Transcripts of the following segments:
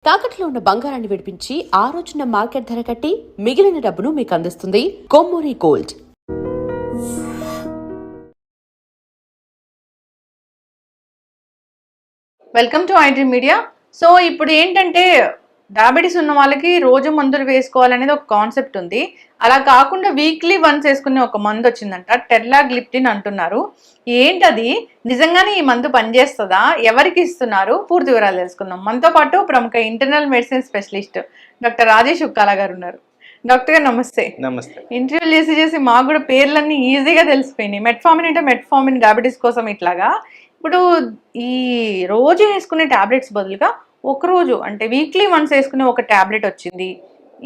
తాకట్లో ఉన్న బంగారాన్ని విడిపించి ఆ రోజున మార్కెట్ ధర కట్టి మిగిలిన డబ్బును మీకు అందిస్తుంది Kommuri gold. Welcome to IT media. So ఇప్పుడు ఏంటంటే డయాబెటీస్ ఉన్న వాళ్ళకి రోజు మందులు వేసుకోవాలనేది ఒక కాన్సెప్ట్ ఉంది. అలా కాకుండా వీక్లీ వన్స్ వేసుకునే ఒక మందు వచ్చిందంట, టెర్లాగ్లిప్టిన్ అంటున్నారు. ఏంటది? నిజంగానే ఈ మందు పనిచేస్తుందా? ఎవరికి ఇస్తున్నారు? పూర్తి వివరాలు తెలుసుకుందాం. మనతో పాటు ప్రముఖ internal medicine specialist doctor Rajesh Ukkala గారు ఉన్నారు. డాక్టర్ గారు నమస్తే. నమస్తే. ఇంటర్వ్యూ చేసి మాకు కూడా పేర్లన్నీ ఈజీగా తెలిసిపోయినాయి. మెట్ఫార్మిన్ అంటే మెట్ఫార్మిన్ డయాబెటీస్ కోసం ఇట్లాగా. ఇప్పుడు ఈ రోజు వేసుకునే టాబ్లెట్స్ బదులుగా ఒకరోజు అంటే వీక్లీ వన్స్ వేసుకునే ఒక టాబ్లెట్ వచ్చింది,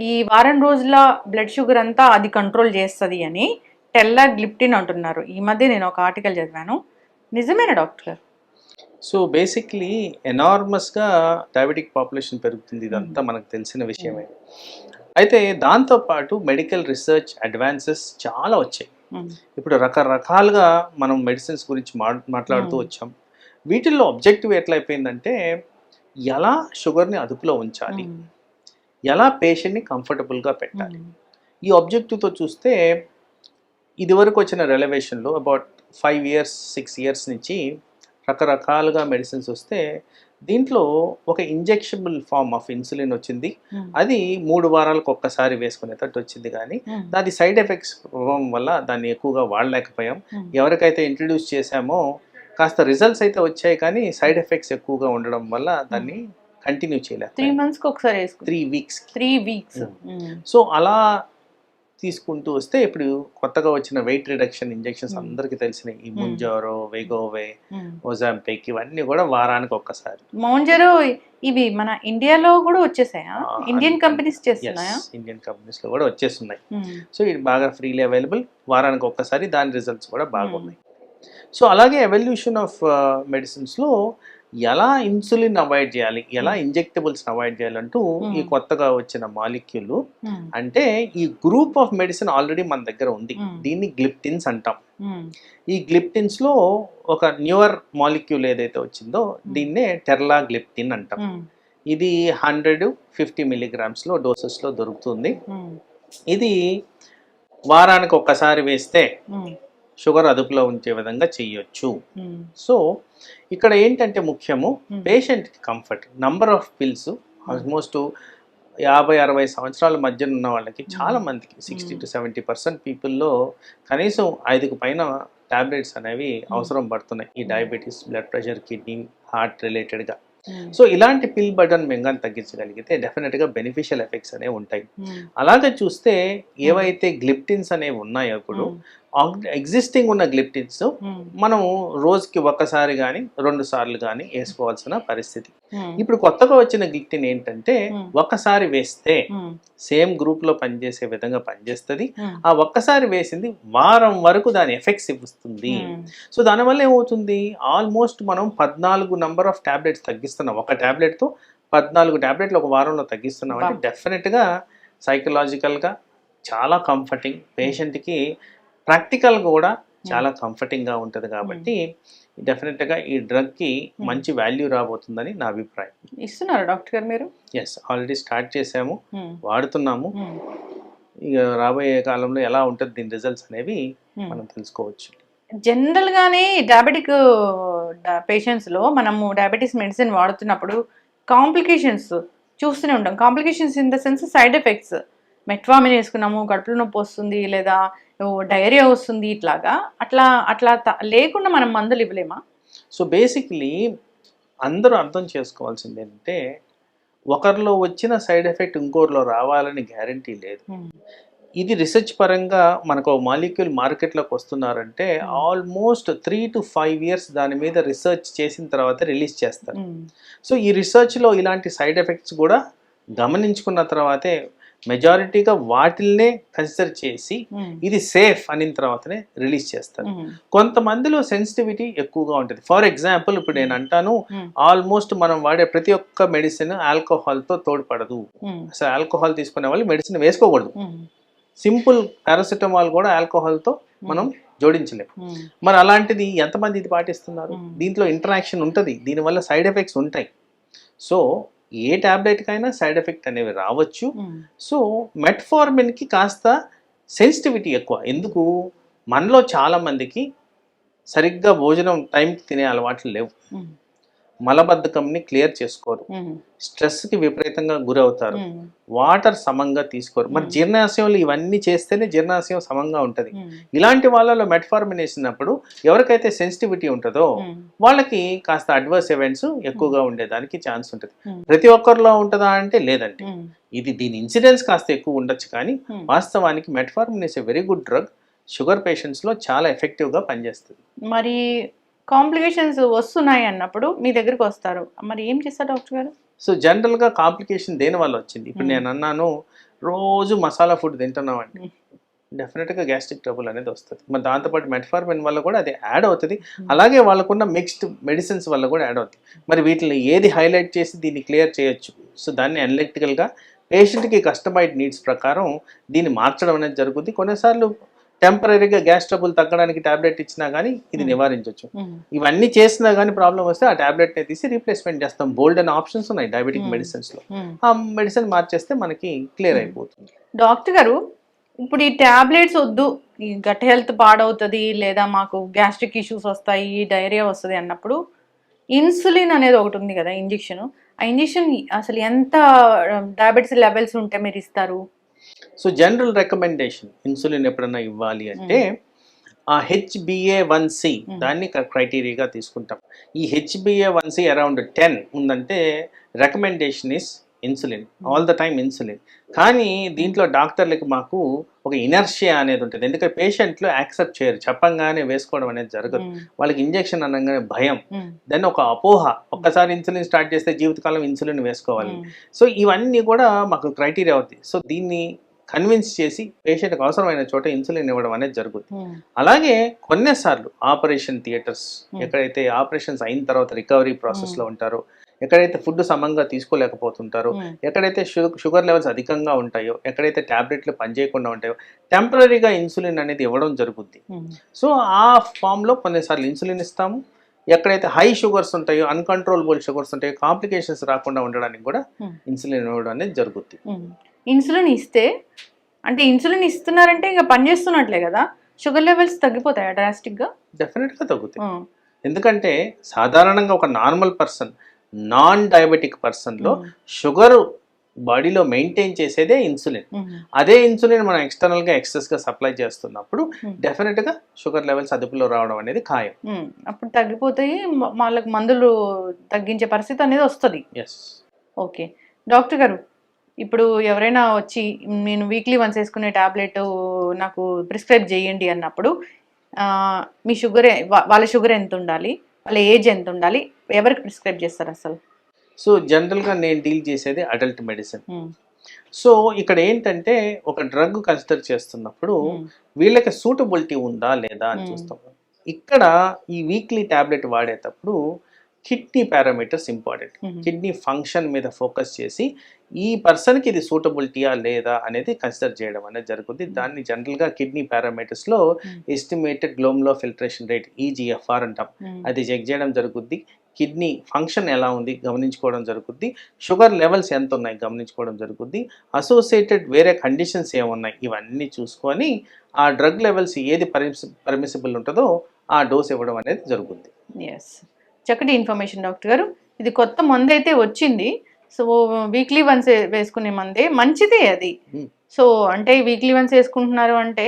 ఈ వారం రోజుల బ్లడ్ షుగర్ అంతా అది కంట్రోల్ చేస్తుంది అని టెర్లాగ్లిప్టిన్ అంటున్నారు. ఈ మధ్య నేను ఒక ఆర్టికల్ చదివాను. నిజమేనా డాక్టర్ గారు? సో బేసిక్లీ ఎనార్మస్గా డయాబెటిక్ పాపులేషన్ పెరుగుతుంది, ఇదంతా మనకు తెలిసిన విషయమే. అయితే దాంతోపాటు మెడికల్ రీసెర్చ్ అడ్వాన్సెస్ చాలా వచ్చాయి. ఇప్పుడు రకరకాలుగా మనం మెడిసిన్స్ గురించి మాట్లాడుతూ వచ్చాం. వీటిల్లో ఆబ్జెక్టివ్ ఎట్లా అయిపోయిందంటే ఎలా షుగర్ని అదుపులో ఉంచాలి, ఎలా పేషెంట్ని కంఫర్టబుల్గా పెట్టాలి. ఈ ఆబ్జెక్టివ్తో చూస్తే ఇదివరకు వచ్చిన రెలవేషన్లో అబౌట్ 5 years 6 years నుంచి రకరకాలుగా మెడిసిన్స్ వస్తే దీంట్లో ఒక ఇంజెక్షబుల్ ఫార్మ్ ఆఫ్ ఇన్సులిన్ వచ్చింది. అది 3 వారాలకు ఒక్కసారి వేసుకునేటట్టు వచ్చింది. కానీ దాని సైడ్ ఎఫెక్ట్స్ ప్రభావం వల్ల దాన్ని ఎక్కువగా వాడలేకపోయాం. ఎవరికైతే ఇంట్రడ్యూస్ చేశామో కాస్త రిజల్ట్స్ అయితే వచ్చాయి, కానీ సైడ్ ఎఫెక్ట్స్ ఎక్కువగా ఉండడం వల్ల దాన్ని కంటిన్యూ చేయలేదు. 3 monthsకి ఒకసారి 3 weeks. 3 weeks. సో అలా తీసుకుంటూ వస్తే ఇప్పుడు కొత్తగా వచ్చిన వెయిట్ రిడక్షన్ ఇంజెక్షన్స్ అందరికీ తెలిసినాయి. ఈ ముంజారో, వెగోవే, ఓజాంపిక్ ఇవన్నీ కూడా వారానికి ఒక్కసారి. మౌంజరో ఇవి మన ఇండియాలో కూడా వచ్చేసాయా? ఇండియన్ కంపెనీస్ చేస్తున్నాయా? ఇండియన్ కంపెనీస్ లో కూడా వచ్చేస్తున్నాయి. సో ఇది బాగా ఫ్రీలీ అవైలబుల్, వారానికి ఒక్కసారి, దాని రిజల్ట్స్ కూడా బాగున్నాయి. సో అలాగే ఎవల్యూషన్ ఆఫ్ మెడిసిన్స్లో ఎలా ఇన్సులిన్ అవాయిడ్ చేయాలి, ఎలా ఇంజెక్టబుల్స్ అవాయిడ్ చేయాలంటూ ఈ కొత్తగా వచ్చిన మాలిక్యూల్, అంటే ఈ గ్రూప్ ఆఫ్ మెడిసిన్ ఆల్రెడీ మన దగ్గర ఉంది. దీన్ని గ్లిప్టిన్స్ అంటాం. ఈ గ్లిప్టిన్స్ లో ఒక న్యూవర్ మాలిక్యూల్ ఏదైతే వచ్చిందో దీన్నే టెర్లాగ్లిప్టిన్ అంటాం. ఇది 150 milligrams లో డోసెస్ లో దొరుకుతుంది. ఇది వారానికి ఒక్కసారి వేస్తే షుగర్ అదుపులో ఉంచే విధంగా చెయ్యొచ్చు. సో ఇక్కడ ఏంటంటే ముఖ్యము patient comfort. Number of pills almost 50-60 సంవత్సరాల మధ్య ఉన్న వాళ్ళకి చాలా మందికి 60 to 70% పీపుల్లో కనీసం 5కు పైన టాబ్లెట్స్ అనేవి అవసరం పడుతున్నాయి, ఈ diabetes, blood pressure, kidney, heart రిలేటెడ్గా. సో ఇలాంటి పిల్ బర్డన్ మేము కానీ తగ్గించగలిగితే డెఫినెట్గా బెనిఫిషియల్ ఎఫెక్ట్స్ అనేవి ఉంటాయి. అలాగే చూస్తే ఏవైతే గ్లిప్టిన్స్ అనేవి ఉన్నాయో ఇప్పుడు ఎగ్జిస్టింగ్ ఉన్న గ్లిప్టిన్స్ మనం రోజుకి ఒక్కసారి కానీ 2 సార్లు కానీ వేసుకోవాల్సిన పరిస్థితి. ఇప్పుడు కొత్తగా వచ్చిన గ్లిప్టిన్ ఏంటంటే ఒక్కసారి వేస్తే సేమ్ గ్రూప్ లో పనిచేసే విధంగా పనిచేస్తుంది. ఆ ఒక్కసారి వేసింది వారం వరకు దాని ఎఫెక్ట్స్ ఇస్తుంది. సో దానివల్ల ఏమవుతుంది, ఆల్మోస్ట్ మనం 14 నెంబర్ ఆఫ్ టాబ్లెట్స్ తగ్గిస్తున్నాం. ఒక టాబ్లెట్ తో 14 టాబ్లెట్లు ఒక వారంలో తగ్గిస్తున్నాం. అంటే డెఫినెట్ గా సైకలాజికల్ గా చాలా కంఫర్టింగ్, పేషెంట్ కి ప్రాక్టికల్ కూడా చాలా కంఫర్టింగ్ గా ఉంటుంది. కాబట్టి డెఫినెట్ గా ఈ డ్రగ్ కి మంచి వాల్యూ రాబోతుందని నా అభిప్రాయం. ఇస్తున్నారు డాక్టర్ గారు మీరు? ఎస్, ఆల్రెడీ స్టార్ట్ చేసాము, వాడుతున్నాము. ఇక రాబోయే కాలంలో ఎలా ఉంటుంది దీని రిజల్ట్స్ అనేవి మనం తెలుసుకోవచ్చు. జనరల్ గానే డయాబెటిక్ పేషెంట్స్ లో మనము డయాబెటీస్ మెడిసిన్ వాడుతున్నప్పుడు కాంప్లికేషన్స్ చూస్తూనే ఉంటాం. Complications in the sense side effects. Metformin వేసుకున్నాము, కడుపులో నొప్పి వస్తుంది, లేదా డయేరియా వస్తుంది, ఇట్లాగా అట్లా లేకుండా మనం మందులు ఇవ్వలేమా? సో బేసిక్లీ అందరూ అర్థం చేసుకోవాల్సింది ఏంటంటే ఒకరిలో వచ్చిన సైడ్ ఎఫెక్ట్ ఇంకోరిలో రావాలని గ్యారంటీ లేదు. ఇది రీసెర్చ్ పరంగా మనకు మాలిక్యూల్ మార్కెట్లోకి వస్తున్నారంటే ఆల్మోస్ట్ 3 to 5 years దాని మీద రీసెర్చ్ చేసిన తర్వాత రిలీజ్ చేస్తారు. సో ఈ రీసెర్చ్లో ఇలాంటి సైడ్ ఎఫెక్ట్స్ కూడా గమనించుకున్న తర్వాతే మెజారిటీగా వాటిల్నే కన్సిడర్ చేసి ఇది సేఫ్ అనిన తర్వాతనే రిలీజ్ చేస్తారు. కొంతమందిలో సెన్సిటివిటీ ఎక్కువగా ఉంటుంది. ఫర్ ఎగ్జాంపుల్ ఇప్పుడు నేను అంటాను, ఆల్మోస్ట్ మనం వాడే ప్రతి ఒక్క మెడిసిన్ ఆల్కహాల్తో తోడ్పడదు. అసలు ఆల్కహాల్ తీసుకునే వాళ్ళు మెడిసిన్ వేసుకోకూడదు. సింపుల్ పారాసిటమాల్ కూడా ఆల్కహాల్తో మనం జోడించలేము. మరి అలాంటిది ఎంతమంది ఇది పాటిస్తున్నారు? దీంట్లో ఇంటరాక్షన్ ఉంటుంది, దీనివల్ల సైడ్ ఎఫెక్ట్స్ ఉంటాయి. సో ఏ ట్యాబ్లెట్కైనా సైడ్ ఎఫెక్ట్ అనేవి రావచ్చు. సో మెట్ఫార్మిన్కి కాస్త సెన్సిటివిటీ ఎక్కువ. ఎందుకు, మనలో చాలామందికి సరిగ్గా భోజనం టైంకి తినే అలవాట్లు లేవు, మలబద్ధకంని క్లియర్ చేసుకోరు, స్ట్రెస్కి విపరీతంగా గురవుతారు, వాటర్ సమంగా తీసుకోరు. మరి జీర్ణాశయంలో ఇవన్నీ చేస్తేనే జీర్ణాశయం సమంగా ఉంటుంది. ఇలాంటి వాళ్ళలో మెట్ఫార్మిన్ వేసినప్పుడు ఎవరికైతే సెన్సిటివిటీ ఉంటుందో వాళ్ళకి కాస్త అడ్వర్స్ ఈవెంట్స్ ఎక్కువగా ఉండేదానికి ఛాన్స్ ఉంటుంది. ప్రతి ఒక్కరిలో ఉంటుందా అంటే లేదండి. దీని ఇన్సిడెన్స్ కాస్త ఎక్కువ ఉండొచ్చు, కానీ వాస్తవానికి metformin is a very good drug. Sugar పేషెంట్స్లో చాలా ఎఫెక్టివ్గా పనిచేస్తుంది. మరి కాంప్లికేషన్స్ వస్తున్నాయి అన్నప్పుడు మీ దగ్గరికి వస్తారు, మరి ఏం చేస్తారు డాక్టర్ గారు? సో జనరల్గా కాంప్లికేషన్ దేని వల్ల వచ్చింది? ఇప్పుడు నేను అన్నాను రోజు మసాలా ఫుడ్ తింటున్నామండి, డెఫినెట్గా గ్యాస్ట్రిక్ ట్రబుల్ అనేది వస్తుంది. మరి దాంతోపాటు మెట్ఫార్మిన్ వల్ల కూడా అది యాడ్ అవుతుంది. అలాగే వాళ్ళకున్న మిక్స్డ్ మెడిసిన్స్ వల్ల కూడా యాడ్ అవుతుంది. మరి వీటిని ఏది హైలైట్ చేసి దీన్ని క్లియర్ చేయొచ్చు? సో దాన్ని అనలిటికల్గా పేషెంట్కి కస్టమైజ్డ్ నీడ్స్ ప్రకారం దీన్ని మార్చడం అనేది జరుగుతుంది. కొన్నిసార్లు టెంపరీగా గ్యాస్ ట్రబుల్ తగ్గడానికి టాబ్లెట్ ఇచ్చినా కానీ ఇది నివారించవచ్చు. ఇవన్నీ చేసినా కానీ ప్రాబ్లం వస్తే ఆ టాబ్లెట్ని తీసి రీప్లేస్మెంట్ చేస్తాం. బోల్డ్ అనే ఆప్షన్స్ ఉన్నాయి డయాబెటిక్ మెడిసిన్స్లో. ఆ మెడిసిన్ మార్చేస్తే మనకి క్లియర్ అయిపోతుంది. డాక్టర్ గారు, ఇప్పుడు ఈ టాబ్లెట్స్ వద్దు, ఈ గట్ హెల్త్ పాడవుతుంది, లేదా మాకు గ్యాస్ట్రిక్ ఇష్యూస్ వస్తాయి, డైరియా వస్తుంది అన్నప్పుడు ఇన్సులిన్ అనేది ఒకటి ఉంది కదా, ఇంజెక్షన్. ఆ ఇంజెక్షన్ అసలు ఎంత డయాబెటిస్ లెవెల్స్ ఉంటే మీరు ఇస్తారు? సో జనరల్ రికమెండేషన్ ఇన్సులిన్ ఎప్పుడన్నా ఇవ్వాలి అంటే ఆ HbA1c దాన్ని క్రైటీరియాగా తీసుకుంటాం. ఈ HbA1c అరౌండ్ 10 ఉందంటే recommendation is insulin, all the time insulin. కానీ దీంట్లో డాక్టర్లకి మాకు ఒక ఇనర్షియా అనేది ఉంటుంది. ఎందుకంటే పేషెంట్లు యాక్సెప్ట్ చేయరు, చెప్పంగానే వేసుకోవడం అనేది జరగదు. వాళ్ళకి ఇంజెక్షన్ అనగానే భయం, దాన్ని ఒక అపోహ, ఒక్కసారి ఇన్సులిన్ స్టార్ట్ చేస్తే జీవితకాలం ఇన్సులిన్ వేసుకోవాలి. సో ఇవన్నీ కూడా మాకు క్రైటీరియా అవుతాయి. సో దీన్ని కన్విన్స్ చేసి పేషెంట్కి అవసరమైన చోట ఇన్సులిన్ ఇవ్వడం అనేది జరుగుతుంది. అలాగే కొన్నిసార్లు ఆపరేషన్ థియేటర్స్, ఎక్కడైతే ఆపరేషన్స్ అయిన తర్వాత రికవరీ ప్రాసెస్లో ఉంటారో, ఎక్కడైతే ఫుడ్ సమంగా తీసుకోలేకపోతుంటారో, ఎక్కడైతే షుగర్ లెవెల్స్ అధికంగా ఉంటాయో, ఎక్కడైతే ట్యాబ్లెట్లు పనిచేయకుండా ఉంటాయో టెంపరీగా ఇన్సులిన్ అనేది ఇవ్వడం జరుగుద్ది. సో ఆ ఫామ్లో కొన్నిసార్లు ఇన్సులిన్ ఇస్తాము. ఎక్కడైతే హై షుగర్స్ ఉంటాయో, అన్కంట్రోలబుల్ షుగర్స్ ఉంటాయో, కాంప్లికేషన్స్ రాకుండా ఉండడానికి కూడా ఇన్సులిన్ ఇవ్వడం అనేది జరుగుద్ది. ఇన్సులిన్ ఇస్తే అంటే ఇన్సులిన్ ఇస్తున్నారంటే ఇంకా పనిచేస్తున్నట్లే కదా, షుగర్ లెవెల్స్ తగ్గిపోతాయా డ్రాస్టిక్గా? డెఫినెట్గా తగ్గుతాయి. ఎందుకంటే సాధారణంగా ఒక నార్మల్ పర్సన్, నాన్ డయాబెటిక్ పర్సన్లో షుగర్ బాడీలో మెయింటైన్ చేసేదే ఇన్సులిన్. అదే ఇన్సులిన్ మనం ఎక్స్టర్నల్గా ఎక్సెస్గా సప్లై చేస్తున్నప్పుడు డెఫినెట్గా షుగర్ లెవెల్స్ అదుపులో రావడం అనేది ఖాయం. అప్పుడు తగ్గిపోతాయి, వాళ్ళకి మందులు తగ్గించే పరిస్థితి అనేది వస్తుంది. ఎస్. ఓకే డాక్టర్ గారు, ఇప్పుడు ఎవరైనా వచ్చి నేను వీక్లీ వన్స్ వేసుకునే టాబ్లెట్ నాకు ప్రిస్క్రైబ్ చేయండి అన్నప్పుడు మీ షుగర్, వాళ్ళ షుగర్ ఎంత ఉండాలి, వాళ్ళ ఏజ్ ఎంత ఉండాలి, ఎవరికి ప్రిస్క్రైబ్ చేస్తారు అసలు? సో జనరల్గా నేను డీల్ చేసేది అడల్ట్ మెడిసిన్. సో ఇక్కడ ఏంటంటే ఒక డ్రగ్ కన్సిడర్ చేస్తున్నప్పుడు వీళ్ళకి సూటబిలిటీ ఉందా లేదా అని చూస్తాం. ఇక్కడ ఈ వీక్లీ టాబ్లెట్ వాడేటప్పుడు kidney parameters important. Kidney function మీద ఫోకస్ చేసి ఈ పర్సన్కి ఇది సూటబిలిటీయా లేదా అనేది కన్సిడర్ చేయడం అనేది జరుగుతుంది. దాన్ని జనరల్గా కిడ్నీ పారామీటర్స్లో estimated glomerular filtration rate EGFR అంటాం, అది చెక్ చేయడం జరుగుద్ది. కిడ్నీ ఫంక్షన్ ఎలా ఉంది గమనించుకోవడం జరుగుద్ది. షుగర్ లెవెల్స్ ఎంత ఉన్నాయి గమనించుకోవడం జరుగుద్ది. అసోసియేటెడ్ వేరే కండిషన్స్ ఏమున్నాయి ఇవన్నీ చూసుకొని ఆ డ్రగ్ లెవెల్స్ ఏది పర్మిసిబుల్ ఉంటుందో ఆ డోస్ ఇవ్వడం అనేది జరుగుతుంది. ఎస్, చక్కటి ఇన్ఫర్మేషన్ డాక్టర్ గారు. ఇది కొత్త మందు అయితే వచ్చింది, సో వీక్లీ వన్స్ వేసుకునే మందే మంచిదే అది. సో అంటే వీక్లీ వన్స్ వేసుకుంటున్నారు అంటే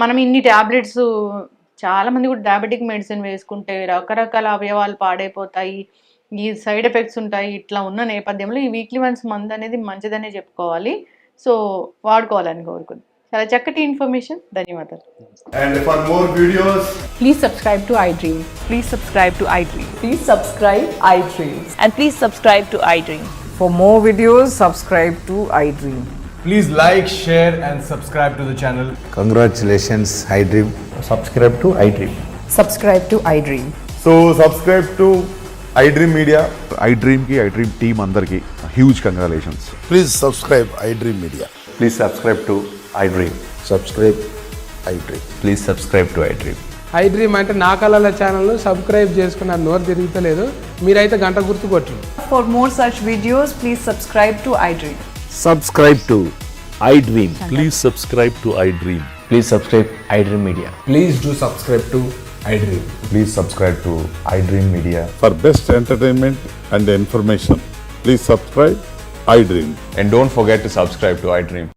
మనం ఇన్ని ట్యాబ్లెట్స్, చాలా మంది కూడా డయాబెటిక్ మెడిసిన్ వేసుకుంటే రకరకాల అవయవాలు పాడైపోతాయి, ఈ సైడ్ ఎఫెక్ట్స్ ఉంటాయి. ఇట్లా ఉన్న నేపథ్యంలో ఈ వీక్లీ వన్స్ మందు అనేది మంచిదనే చెప్పుకోవాలి. సో వాడుకోవాలని కోరుకుంది. చాలా చక్కటి ఇన్ఫర్మేషన్, ధన్యవాదాలు. And for more videos, Please subscribe to iDream. Please subscribe to iDream. Please subscribe iDream. And please subscribe to iDream. For more videos, subscribe to iDream. please like, share and subscribe to the channel. Congratulations, iDream. Subscribe to iDream. Subscribe to iDream. So subscribe to iDream Media. iDream team andarki huge congratulations. Please subscribe iDream Media. Please subscribe to iDream. Subscribe iDream. Please subscribe to iDream. I dream అంటే నా కళల ఛానల్ను subscribe చేసుకున్న నోరు తిరుగుతలేదు, మీరైతే గంట గుర్తు కొట్టండి. For more such videos, please subscribe to iDream. Subscribe to iDream. Please subscribe to iDream. Please subscribe iDream Media. Please do subscribe to iDream. Please subscribe to iDream Media. For best entertainment and information, please subscribe iDream. And don't forget to subscribe to iDream.